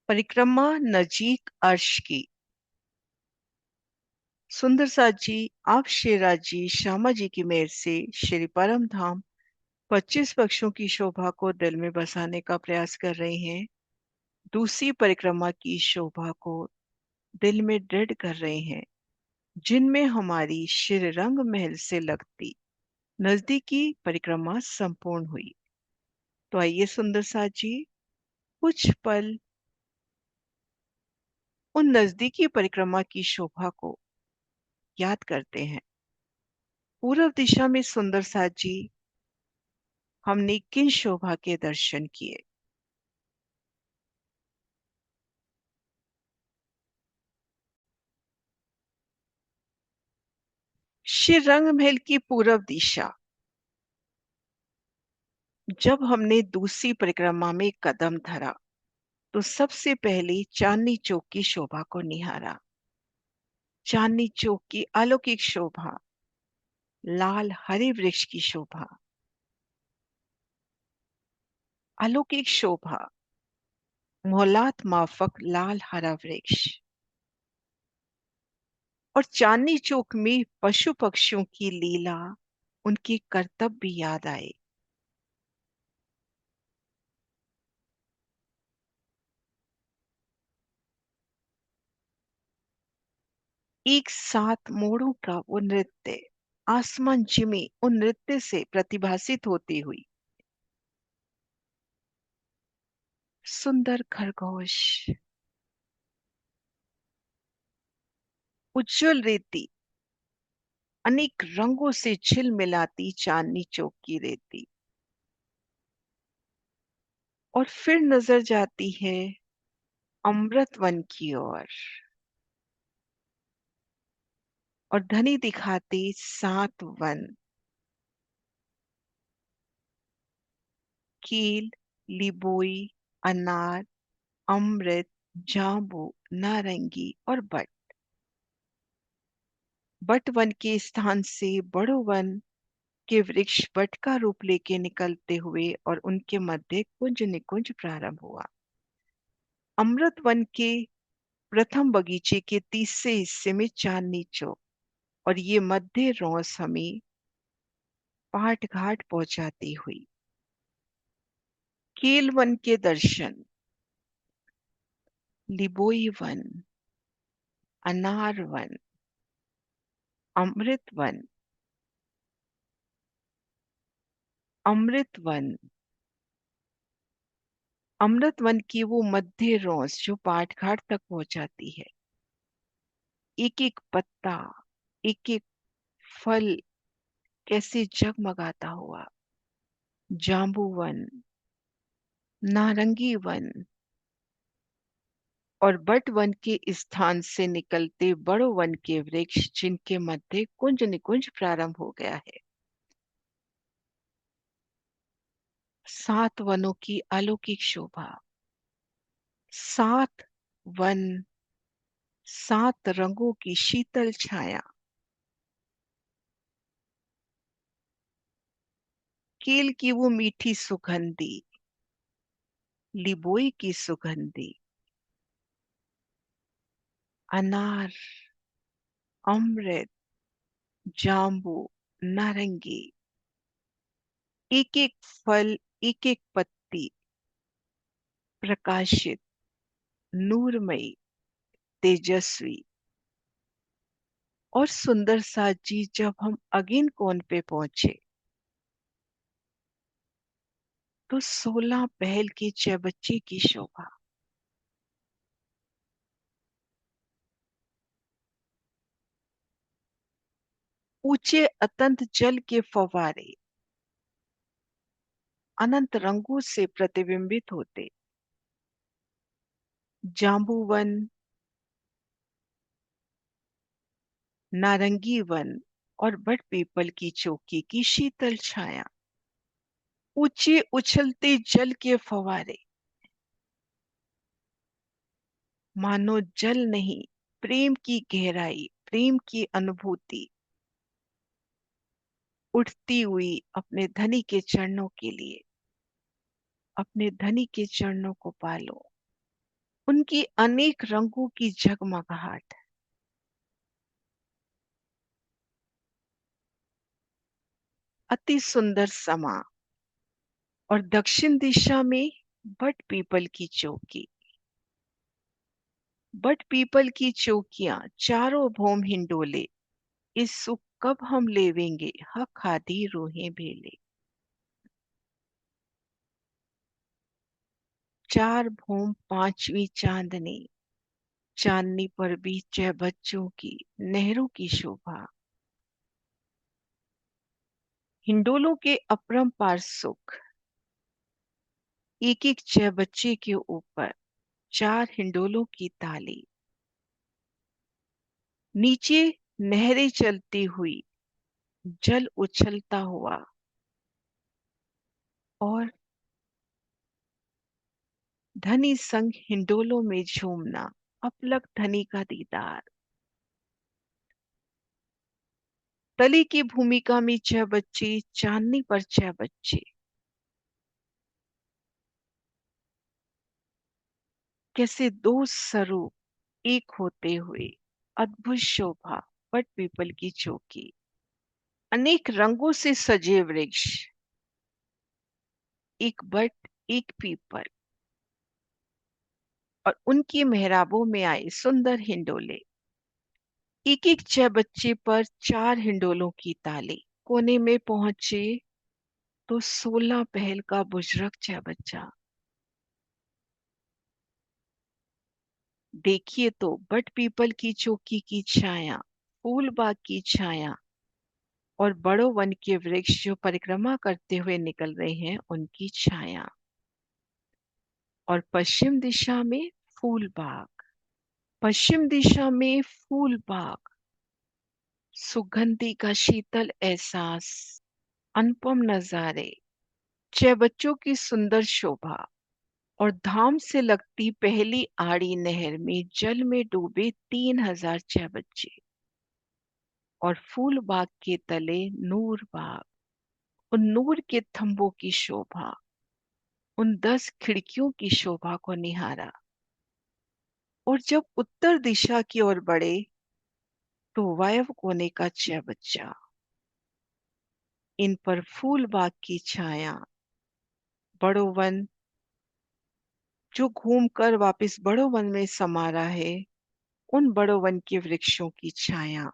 परिक्रमा नजीक अर्श की। सुंदर साथ जी, आप शेरा जी श्यामा जी की मेहर से श्री परम धाम 25 पक्षों की शोभा को दिल में बसाने का प्रयास कर रहे हैं। दूसरी परिक्रमा की शोभा को दिल में दृढ़ कर रहे हैं, जिनमें हमारी श्री रंग महल से लगती नजदीकी परिक्रमा संपूर्ण हुई। तो आइए सुंदर साथ जी, कुछ पल उन नजदीकी परिक्रमा की शोभा को याद करते हैं। पूर्व दिशा में सुंदर साथ जी, हमने किन शोभा के दर्शन किए? श्री रंग महल की पूर्व दिशा। जब हमने दूसरी परिक्रमा में कदम धरा तो सबसे पहले चांदनी चौक की शोभा को निहारा। चांदनी चौक की अलौकिक शोभा, लाल हरे वृक्ष की शोभा, अलौकिक शोभा, मोहलात माफक लाल हरा वृक्ष और चांदनी चौक में पशु पक्षियों की लीला, उनके करतब भी याद आए। एक साथ मोड़ों का वो नृत्य, आसमान जिमी उन नृत्य से प्रतिभासित होती हुई। सुंदर खरगोश, उज्जवल रेती, अनेक रंगों से झिलमिलाती चांदनी चौक की रेती। और फिर नजर जाती है अमृत वन की ओर और धनी दिखाते 7 वन, कील, लिबोई, अनार, अमृत, जांबू, नारंगी और बट। बट वन के स्थान से बड़ो वन के वृक्ष बट का रूप लेके निकलते हुए और उनके मध्य कुंज निकुंज प्रारंभ हुआ। अमृत वन के प्रथम बगीचे के तीसरे हिस्से में चांदनी चौक और ये मध्य रौस हमें पाट घाट पहुंचाती हुई। केल वन के दर्शन, लिबोई वन, अनार वन, अमृत वन, अमृत वन, अमृत वन की वो मध्य रौस जो पाट घाट तक पहुंचाती है। एक एक पत्ता, एक एक फल कैसे जगमगाता हुआ। जांबू वन, नारंगी वन और बट वन के स्थान से निकलते बड़ो वन के वृक्ष, जिनके मध्य कुंज निकुंज प्रारंभ हो गया है। 7 वनों की अलौकिक शोभा, 7 वन, 7 रंगों की शीतल छाया। केल की वो मीठी सुगंधी, लिबोई की सुगंधी, अनार, अमृत, जांबू, नारंगी, एक एक फल, एक एक पत्ती प्रकाशित, नूरमयी, तेजस्वी और सुंदर सा जी। जब हम अगेन कोन पे पहुंचे तो 16 पहल के चौबच्चे की शोभा, ऊंचे अतंत जल के फव्वारे अनंत रंगों से प्रतिबिंबित होते। जांबूवन, नारंगी वन और बट पीपल की चौकी की शीतल छाया, ऊंचे उछलते जल के फव्वारे, मानो जल नहीं, प्रेम की गहराई, प्रेम की अनुभूति उठती हुई अपने धनी के चरणों के लिए। अपने धनी के चरणों को पालो। उनकी अनेक रंगों की जगमगाहट, अति सुंदर समा, और दक्षिण दिशा में बट पीपल की चौकी। बट पीपल की चौकियां चारों भौम हिंडोले, इस सुख कब हम लेवेंगे, हक आदि रूहें भेले। चार भौम पांचवी चांदनी, चांदनी पर भी छह बच्चों की नहरों की शोभा। हिंडोलों के अपरंपार सुख, एक एक छह बच्चे के ऊपर चार हिंडोलों की ताली। नीचे नहरें चलती हुई, जल उछलता हुआ, और धनी संग हिंडोलों में झूमना, अपलक धनी का दीदार। तली की भूमिका में छह बच्चे, चांदनी पर छह बच्चे, कैसे दो स्वरूप एक होते हुए, अद्भुत शोभा। बट पीपल की चौकी, अनेक रंगों से सजे वृक्ष, एक बट एक पीपल, और उनकी मेहराबों में आए सुंदर हिंडोले। एक एक छह बच्चे पर चार हिंडोलों की ताली। कोने में पहुंचे तो 16 पहल का बुजुर्ग छह बच्चा। देखिए तो बट पीपल की चौकी की छाया, फूल बाग की छाया, और बड़ों वन के वृक्ष जो परिक्रमा करते हुए निकल रहे हैं उनकी छाया। और पश्चिम दिशा में फूल बाग, पश्चिम दिशा में फूल बाग, सुगंधि का शीतल एहसास, अनुपम नजारे, छह बच्चों की सुंदर शोभा, और धाम से लगती पहली आड़ी नहर में जल में डूबे 3000 छह बच्चे। और फूल बाग के तले नूर बाग, उन नूर के थंबों की शोभा, उन 10 खिड़कियों की शोभा को निहारा। और जब उत्तर दिशा की ओर बढ़े तो वायव कोने का छह बच्चा, इन पर फूल बाग की छाया, बड़ो वन जो घूमकर वापस बड़ो वन में समा रहा है, उन बड़ो वन के वृक्षों की छाया।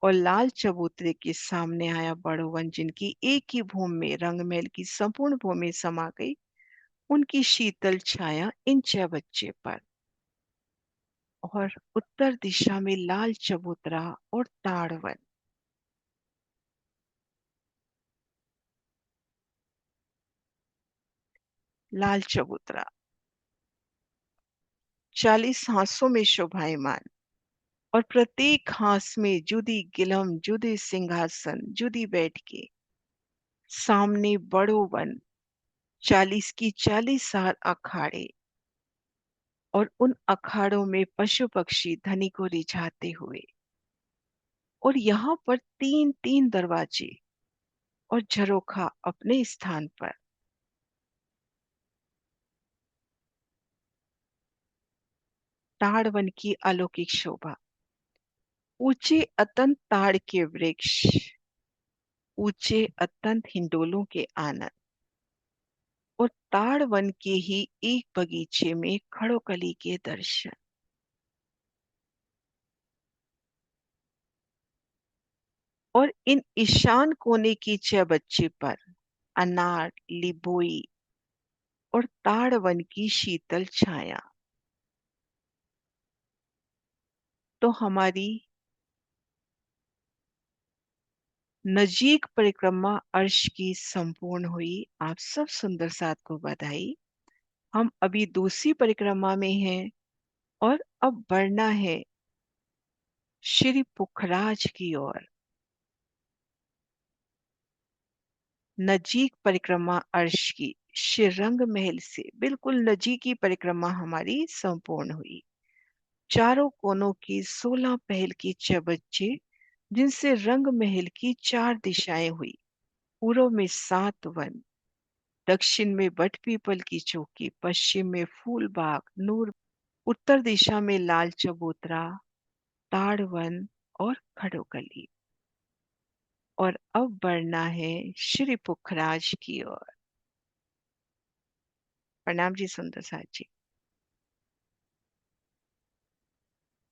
और लाल चबूतरे के सामने आया बड़ो वन, जिनकी एक ही भूमि में रंगमहल की संपूर्ण भूमि समा गई, उनकी शीतल छाया इन छह बच्चे पर। और उत्तर दिशा में लाल चबूतरा और ताड़वन। लाल चबूतरा 40 हांसों में शोभायमान, और प्रत्येक हांस में जुदी गिलम, जुदे सिंहासन, जुदी बैठ के। सामने बड़ो वन, 40 की 40 हार अखाड़े, और उन अखाड़ों में पशु पक्षी धनी को रिझाते हुए। और यहाँ पर तीन तीन दरवाजे और झरोखा अपने स्थान पर। ताड़ वन की अलौकिक शोभा, ऊंचे अतंत ताड़ के वृक्ष, ऊंचे अतंत हिंडोलों के आनंद, और ताड़ वन के ही एक बगीचे में खड़ोकली के दर्शन। और इन ईशान कोने की छह बच्चे पर अनार, लिबोई, और ताड़ वन की शीतल छाया। तो हमारी नजीक परिक्रमा अर्श की संपूर्ण हुई। आप सब सुंदर साथ को बधाई। हम अभी दूसरी परिक्रमा में हैं, और अब बढ़ना है श्री पुखराज की ओर। नजीक परिक्रमा अर्श की, श्रीरंग महल से बिल्कुल नजीकी परिक्रमा हमारी संपूर्ण हुई। चारों कोनों की 16 पहल की छह बच्चे, जिनसे रंग महल की चार दिशाएं हुई। पूर्व में 7 वन, दक्षिण में बट पीपल की चौकी, पश्चिम में फूल बाग, नूर, उत्तर दिशा में लाल चबूतरा, ताड़वन और खड़ोकली। और अब बढ़ना है श्री पुखराज की ओर। प्रणाम जी सुंदर साथ जी।